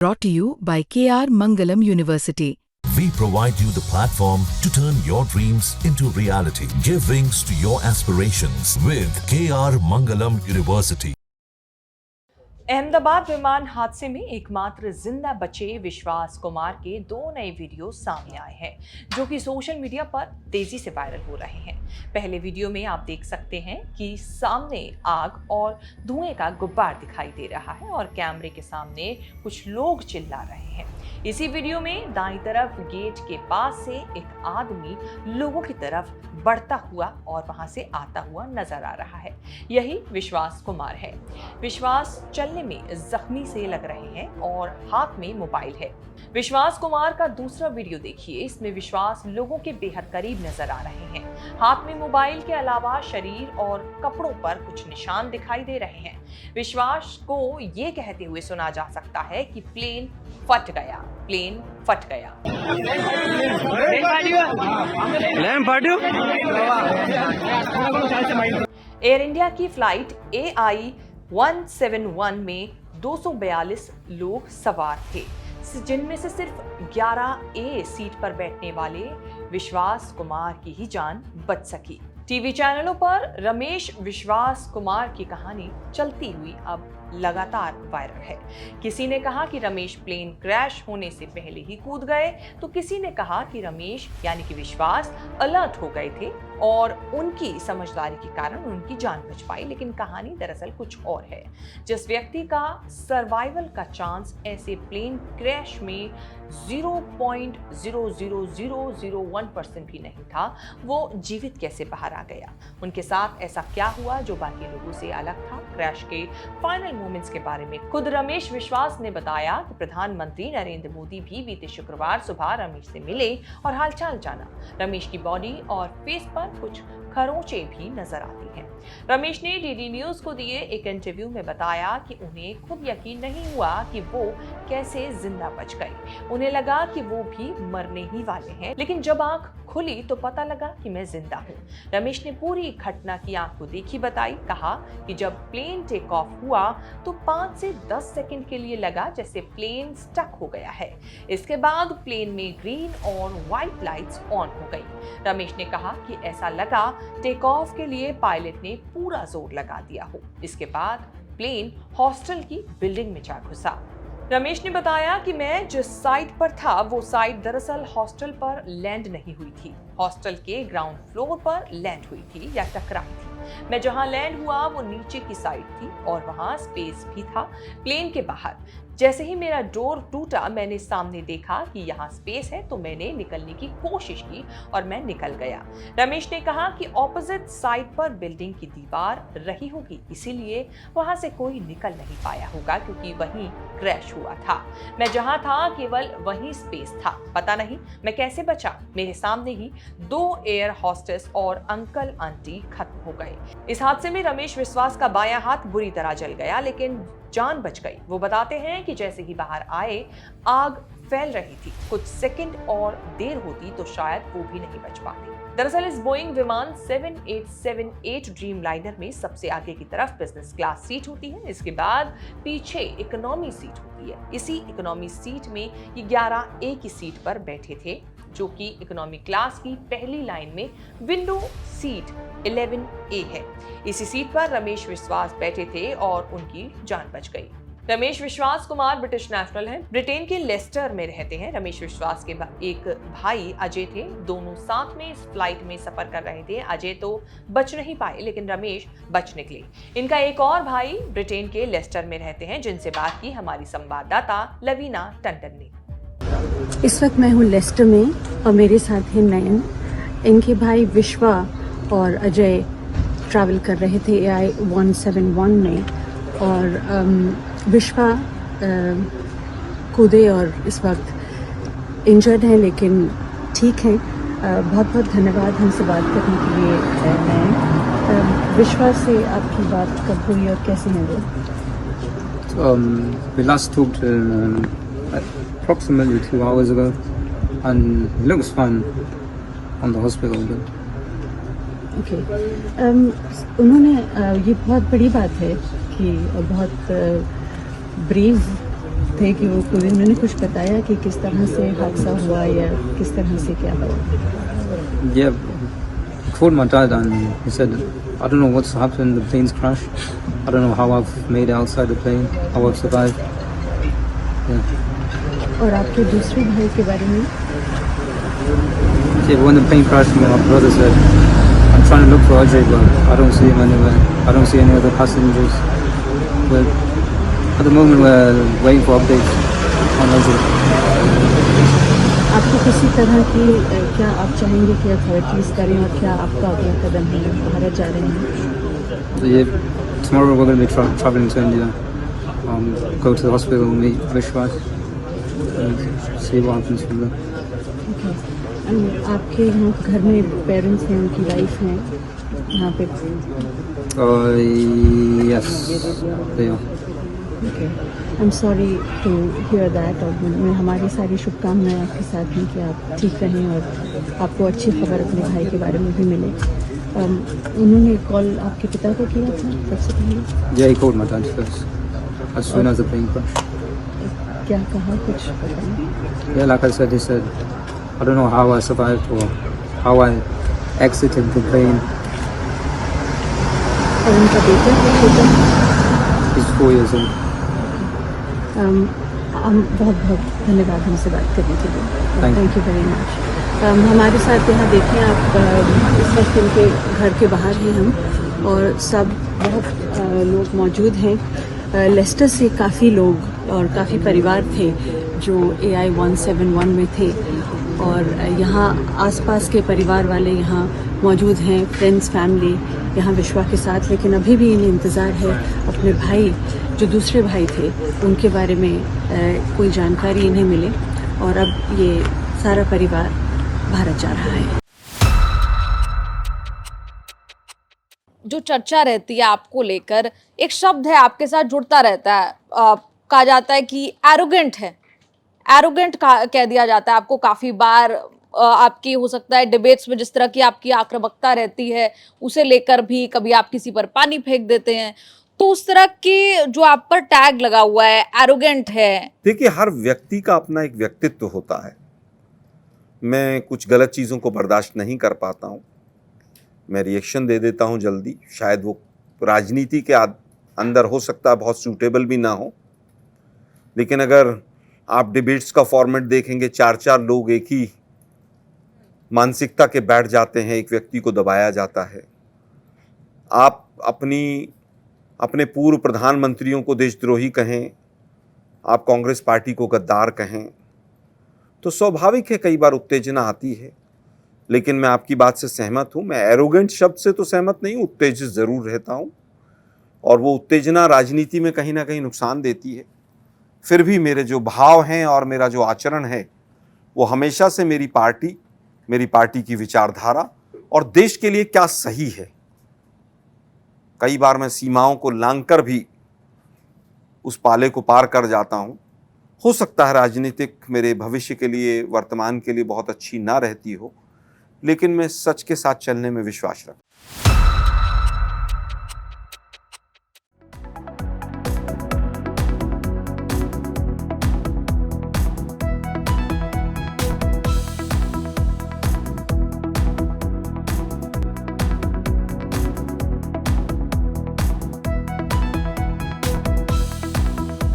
Brought to you by KR Mangalam University. We provide you the platform to turn your dreams into reality. Give wings to your aspirations with KR Mangalam University. Ahmedabad विमान हादसे में एकमात्र जिंदा बचे विश्वास कुमार के 2 नए वीडियो सामने आए हैं, जो कि सोशल मीडिया पर तेजी से वायरल हो रहे हैं। पहले वीडियो में आप देख सकते हैं कि सामने आग और धुएं का गुब्बार दिखाई दे रहा है और कैमरे के सामने कुछ लोग चिल्ला रहे हैं। इसी वीडियो में दाईं तरफ गेट के पास से एक आदमी लोगों की तरफ बढ़ता हुआ और वहां से आता हुआ नजर आ रहा है। यही विश्वास कुमार है। विश्वास चलने में जख्मी से लग रहे हैं और हाथ में मोबाइल है। विश्वास कुमार का दूसरा वीडियो देखिए। इसमें विश्वास लोगों के बेहद करीब नजर आ रहे हैं। हाथ में मोबाइल के अलावा शरीर और कपड़ों पर कुछ निशान दिखाई दे रहे हैं। विश्वास को ये कहते हुए सुना जा सकता है कि प्लेन फट गया, प्लेन फट गया। एयर इंडिया की फ्लाइट AI 171 में 242 लोग सवार थे, जिनमें से सिर्फ 11A सीट पर बैठने वाले विश्वास कुमार की ही जान बच सकी। टीवी चैनलों पर रमेश विश्वास कुमार की कहानी चलती हुई अब लगातार वायरल है। किसी ने कहा कि रमेश प्लेन क्रैश होने से पहले ही कूद गए, तो किसी ने कहा कि रमेश यानी कि विश्वास अलर्ट हो गए थे और उनकी समझदारी के कारण उनकी जान बच पाई। लेकिन कहानी दरअसल कुछ और है। जिस व्यक्ति का सर्वाइवल का चांस ऐसे प्लेन क्रैश में 0.00001% भी नहीं था, वो जीवित कैसे बाहर आ गया? उनके साथ ऐसा क्या हुआ जो बाकी लोगों से अलग था? क्रैश के फाइनल मोमेंट्स के बारे में खुद रमेश विश्वास ने बताया कि प्रधानमंत्री नरेंद्र मोदी भी बीते शुक्रवार सुबह रमेश से मिले और हालचाल जाना। रमेश की बॉडी और फेस पर कुछ खरोंचे भी नजर आती हैं। रमेश ने डीडी न्यूज को दिए एक इंटरव्यू में बताया कि उन्हें खुद यकीन नहीं हुआ कि वो कैसे जिंदा बच गए। उन्हें लगा कि वो भी मरने ही वाले हैं, लेकिन जब आंख खुली तो पता लगा कि मैं जिंदा हूँ। रमेश ने पूरी घटना की आंखों देखी बताई। कहा कि जब प्लेन टेक ऑफ हुआ तो 5 से 10 सेकंड के लिए लगा जैसे प्लेन स्टक हो गया है। इसके बाद प्लेन में ग्रीन और व्हाइट लाइट्स ऑन हो गई। रमेश ने कहा कि ऐसा लगा टेक ऑफ के लिए पायलट ने पूरा जोर लगा दिया हो। इसके बाद प्लेन हॉस्टल की बिल्डिंग में जा घुसा। रमेश ने बताया कि मैं जिस साइट पर था वो साइट दरअसल हॉस्टल पर लैंड नहीं हुई थी, हॉस्टल के ग्राउंड फ्लोर पर लैंड हुई थी या टकराई थी। मैं जहां लैंड हुआ वो नीचे की साइड थी और वहां स्पेस भी था प्लेन के बाहर। जैसे ही मेरा डोर टूटा मैंने सामने देखा कि यहाँ स्पेस है, तो मैंने निकलने की कोशिश की और मैं निकल गया। रमेश ने कहा कि ऑपोजिट साइड पर बिल्डिंग की दीवार रही होगी, इसीलिए वहां से कोई निकल नहीं पाया होगा क्योंकि वहीं क्रैश हुआ था। मैं जहां था केवल वहीं स्पेस था। पता नहीं मैं कैसे बचा। मेरे सामने ही 2 एयर होस्टेस और अंकल आंटी खत्म हो गए। इस हादसे में रमेश विश्वास का बायां हाथ बुरी तरह जल गया, लेकिन जान बच गई। वो बताते हैं कि जैसे ही बाहर आए आग फैल रही थी। कुछ सेकंड और देर होती तो शायद वो भी नहीं बच पाते। दरअसल इस बोइंग विमान 7878 ड्रीम लाइनर में सबसे आगे की तरफ बिजनेस क्लास सीट होती है। इसके बाद पीछे इकोनॉमी सीट होती है। इसी इकोनॉमी सीट में ये 11A की सीट पर बैठे थे, जो कि इकोनॉमी क्लास की पहली लाइन में विंडो सीट 11A है। इसी सीट पर रमेश विश्वास बैठे थे और उनकी जान बच गई। रमेश विश्वास कुमार ब्रिटिश नेशनल हैं, ब्रिटेन के लेस्टर में रहते हैं। रमेश विश्वास के एक भाई अजय थे। दोनों साथ में इस फ्लाइट में सफर कर रहे थे। अजय तो बच नहीं पाए, लेकिन रमेश बच निकले। इनका एक और भाई ब्रिटेन के लेस्टर में रहते हैं, जिनसे बात की हमारी संवाददाता लवीना टंडन ने। इस वक्त मैं हूँ लेस्टर में और मेरे साथ हैं नयन। इनके भाई विश्वा और अजय ट्रैवल कर रहे थे AI 171 में और विश्वा कूदे और इस वक्त इंजर्ड है, लेकिन ठीक है। बहुत बहुत धन्यवाद हमसे बात करने के लिए नयन। विश्वा से आपकी बात कब हुई और कैसे हैं वो? We last talked approximately 2 hours ago, and he looks fine on the hospital bed. Okay उन्होंने ये बहुत बड़ी बात है कि बहुत ब्रेव थे कि वो कोई उन्होंने कुछ बताया कि किस तरह से हादसा हुआ या किस तरह से क्या हुआ? Yeah, told my dad, and he said, I don't know what's happened, the plane's crashed. I don't know how I've made it outside the plane, how I've survived. Yeah. और आपके दूसरे भाई के बारे में? Yeah, when the plane crashed, my brother said, I'm trying to look for Ajay, but I don't see him anywhere. I don't see any other passengers. But at the moment, we're waiting for updates on Ajay. आपको किसी तरह की क्या आप चाहेंगे कि authorities करें और क्या आपका अगला कदम है? भारत जा रहे हैं? So, yeah, tomorrow we're going to be traveling to India. Go to the hospital and meet Vishwas and see what happens from there. आपके यहाँ घर में पेरेंट्स हैं, उनकी वाइफ हैं यहाँ पे? Yes, they are. I am sorry to hear that. और मैं हमारी सारी शुभकामनाएं आपके साथ हैं कि आप ठीक रहें और आपको अच्छी खबर अपने भाई के बारे में भी मिले। उन्होंने कॉल आपके पिता को किया था सबसे पहले? Yeah, he called my dad first, as soon as the plane crashed. क्या कहा, कुछ बताएं? Yeah, like I said, he said, I don't know how I survived or how I exited the plane. और उनका बेटा है छोटा? He's 4 years old. हम बहुत बहुत धन्यवाद हमसे बात करने के लिए। Thank you very much. हमारे साथ यहाँ देखें आप, इस वक्त उनके घर के बाहर हैं हम, और सब बहुत लोग मौजूद हैं। लेस्टर से काफ़ी लोग और काफ़ी परिवार थे जो AI 171 में थे, और यहाँ आसपास के परिवार वाले यहाँ मौजूद हैं, फ्रेंड्स फैमिली यहाँ विश्वा के साथ। लेकिन अभी भी इन्हें इंतज़ार है अपने भाई, जो दूसरे भाई थे, उनके बारे में कोई जानकारी इन्हें मिले, और अब ये सारा परिवार भारत जा रहा है। जो चर्चा रहती है आपको लेकर, एक शब्द है आपके साथ जुड़ता रहता है, कहा जाता है कि एरोगेंट है। एरोगेंट कह दिया जाता है आपको काफ़ी बार। आपकी हो सकता है डिबेट्स में जिस तरह की आपकी आक्रामकता रहती है, उसे लेकर भी कभी आप किसी पर पानी फेंक देते हैं, तो उस तरह की जो आप पर टैग लगा हुआ है, एरोगेंट है। देखिए, हर व्यक्ति का अपना एक व्यक्तित्व होता है। मैं कुछ गलत चीज़ों को बर्दाश्त नहीं कर पाता हूँ, मैं रिएक्शन दे देता हूँ जल्दी। शायद वो राजनीति के अंदर हो सकता है बहुत सूटेबल भी ना हो, लेकिन अगर आप डिबेट्स का फॉर्मेट देखेंगे, 4-4 लोग एक ही मानसिकता के बैठ जाते हैं, एक व्यक्ति को दबाया जाता है। आप अपने पूर्व प्रधानमंत्रियों को देशद्रोही कहें, आप कांग्रेस पार्टी को गद्दार कहें, तो स्वाभाविक है कई बार उत्तेजना आती है। लेकिन मैं आपकी बात से सहमत हूँ। मैं एरोगेंट शब्द से तो सहमत नहीं हूँ, उत्तेजित ज़रूर रहता हूँ, और वो उत्तेजना राजनीति में कहीं ना कहीं नुकसान देती है। फिर भी मेरे जो भाव हैं और मेरा जो आचरण है, वो हमेशा से मेरी पार्टी की विचारधारा और देश के लिए क्या सही है। कई बार मैं सीमाओं को लांघकर भी उस पाले को पार कर जाता हूँ। हो सकता है राजनीतिक मेरे भविष्य के लिए, वर्तमान के लिए बहुत अच्छी ना रहती हो, लेकिन मैं सच के साथ चलने में विश्वास रखता हूँ।